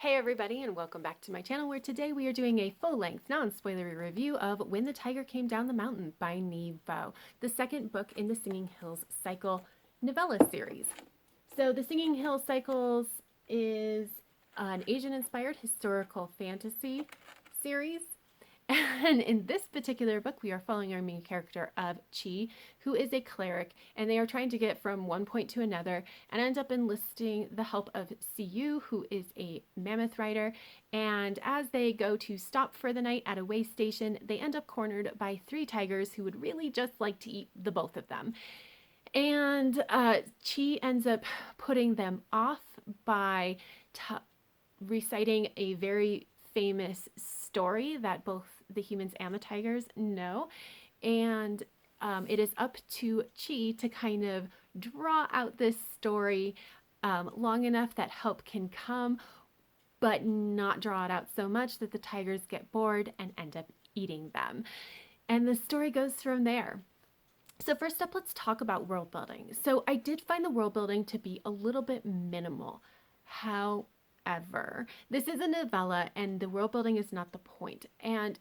Hey everybody, and welcome back to my channel, where today we are doing a full-length, non-spoilery review of When the Tiger Came Down the Mountain by Nghi Vo, the second book in the Singing Hills Cycle novella series. So the Singing Hills Cycles is an Asian-inspired historical fantasy series. And in this particular book, we are following our main character of Chi, who is a cleric, and they are trying to get from one point to another and end up enlisting the help of Siyu, who is a mammoth rider. And as they go to stop for the night at a way station, they end up cornered by three tigers who would really just like to eat the both of them. And Chi ends up putting them off by reciting a very famous story that both the humans and the tigers know. And it is up to Chi to kind of draw out this story long enough that help can come, but not draw it out so much that the tigers get bored and end up eating them. And the story goes from there. So first up, let's talk about world building. So I did find the world building to be a little bit minimal. However, this is a novella and the world building is not the point. And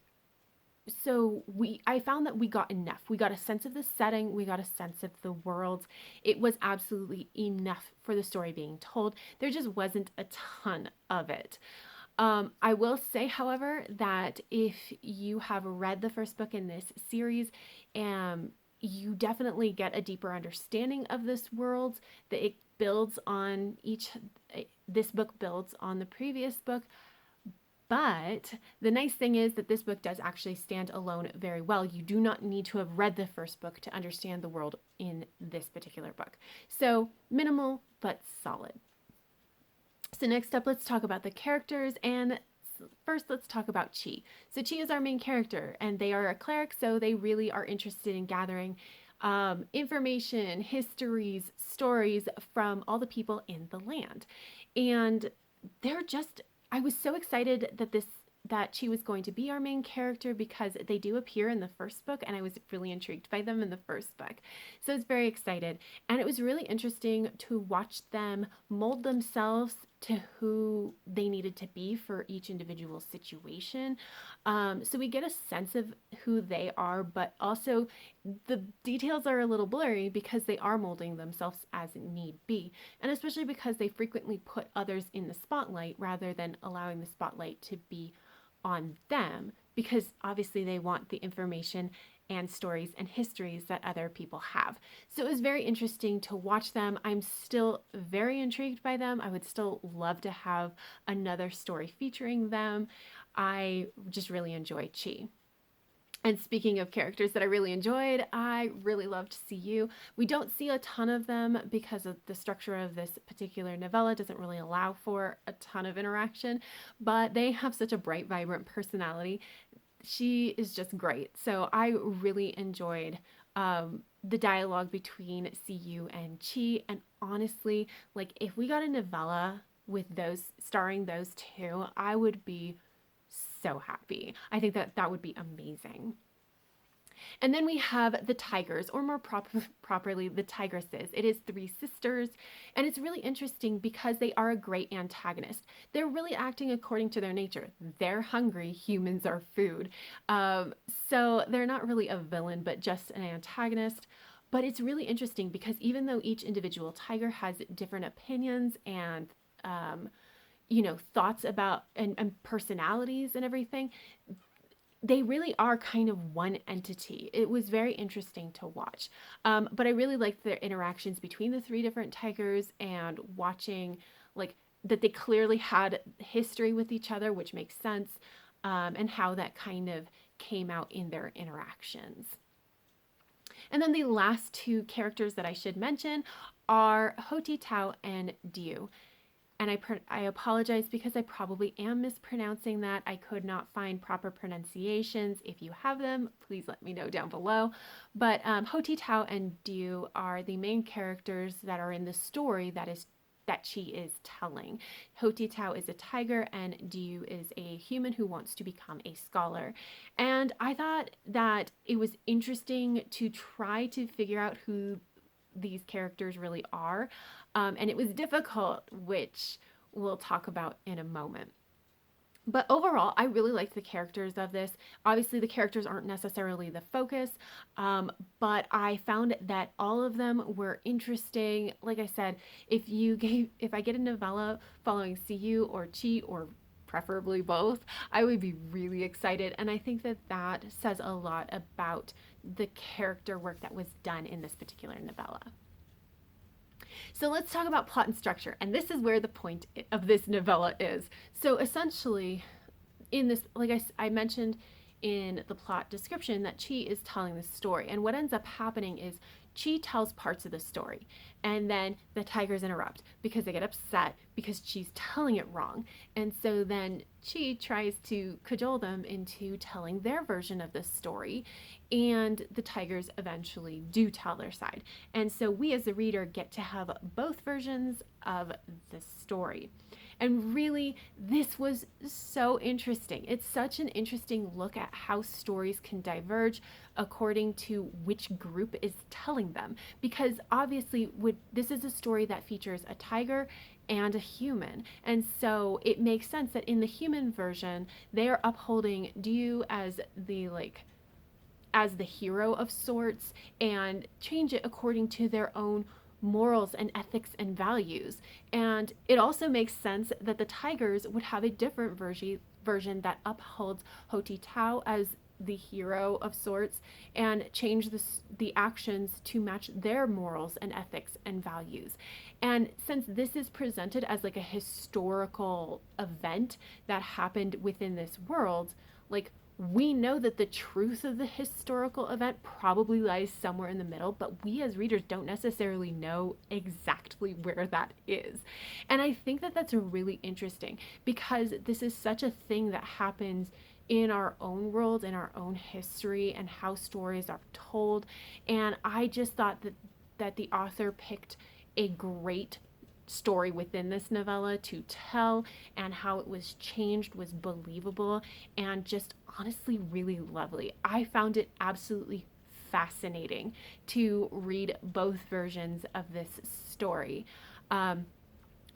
so I found that we got enough. We got a sense of the setting, we got a sense of the world. It was absolutely enough for the story being told. There just wasn't a ton of it. I will say, however, that if you have read the first book in this series, you definitely get a deeper understanding of this world, that it builds on this book builds on the previous book. But the nice thing is that this book does actually stand alone very well. You do not need to have read the first book to understand the world in this particular book. So minimal, but solid. So next up, let's talk about the characters, and first let's talk about Chi. So Chi is our main character, and they are a cleric, so they really are interested in gathering information, histories, stories from all the people in the land. And I was so excited that Chi was going to be our main character because they do appear in the first book, and I was really intrigued by them in the first book. So I was very excited, and it was really interesting to watch them mold themselves to who they needed to be for each individual situation. So we get a sense of who they are, but also the details are a little blurry because they are molding themselves as need be, and especially because they frequently put others in the spotlight rather than allowing the spotlight to be on them, because obviously they want the information and stories and histories that other people have. So it was very interesting to watch them. I'm still very intrigued by them. I would still love to have another story featuring them. I just really enjoyed Chi. And speaking of characters that I really enjoyed, I really loved Siyu. We don't see a ton of them because of the structure of this particular novella doesn't really allow for a ton of interaction, but they have such a bright, vibrant personality. She is just great. So I really enjoyed the dialogue between Siyu and Chi. And honestly, like if we got a novella with starring those two, I would be so happy. I think that would be amazing. And then we have the tigers, or more properly, the tigresses. It is three sisters, and it's really interesting because they are a great antagonist. They're really acting according to their nature. They're hungry, humans are food. So they're not really a villain, but just an antagonist. But it's really interesting because even though each individual tiger has different opinions and thoughts about and personalities and everything, they really are kind of one entity. It was very interesting to watch. But I really liked their interactions between the three different tigers, and watching like that they clearly had history with each other, which makes sense, and how that kind of came out in their interactions. And then the last two characters that I should mention are Hoti Tao and Diu. And I apologize because I probably am mispronouncing that. I could not find proper pronunciations. If you have them, please let me know down below. But Hoti Tao and Diu are the main characters that are in the story that Chi is telling. Hoti Tao is a tiger and Diu is a human who wants to become a scholar. And I thought that it was interesting to try to figure out who these characters really are. And it was difficult, which we'll talk about in a moment. But overall, I really liked the characters of this. Obviously, the characters aren't necessarily the focus, but I found that all of them were interesting. Like I said, if I get a novella following Siyu or Chi or preferably both, I would be really excited. And I think that that says a lot about the character work that was done in this particular novella. So let's talk about plot and structure. And this is where the point of this novella is. So essentially, in this, like I mentioned in the plot description, that Chi is telling the story. And what ends up happening is Chi tells parts of the story, and then the tigers interrupt because they get upset because Chi's telling it wrong. And so then Chi tries to cajole them into telling their version of the story, and the tigers eventually do tell their side. And so we as the reader get to have both versions of the story. And really, this was so interesting. It's such an interesting look at how stories can diverge according to which group is telling them. Because obviously, this is a story that features a tiger and a human. And so it makes sense that in the human version, they are upholding Diu as the hero of sorts and change it according to their own morals and ethics and values. And it also makes sense that the tigers would have a different version that upholds Hoti Tao as the hero of sorts and change the actions to match their morals and ethics and values. And since this is presented as like a historical event that happened within this world, like, we know that the truth of the historical event probably lies somewhere in the middle, but we as readers don't necessarily know exactly where that is. And I think that that's really interesting because this is such a thing that happens in our own world, in our own history, and how stories are told. And I just thought that the author picked a great story within this novella to tell, and how it was changed was believable and just honestly really lovely. I found it absolutely fascinating to read both versions of this story. And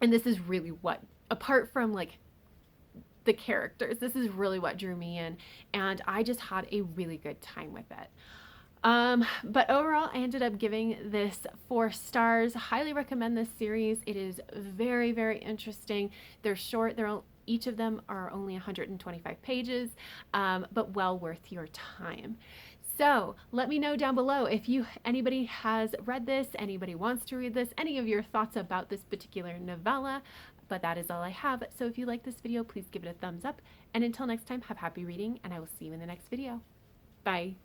this is really what, apart from like the characters, this is really what drew me in, and I just had a really good time with it. But overall, I ended up giving this 4 stars. Highly recommend this series. It is very, very interesting. They're short. Each of them are only 125 pages, but well worth your time. So let me know down below if anybody has read this, anybody wants to read this, any of your thoughts about this particular novella. But that is all I have. So if you like this video, please give it a thumbs up. And until next time, have happy reading, and I will see you in the next video. Bye.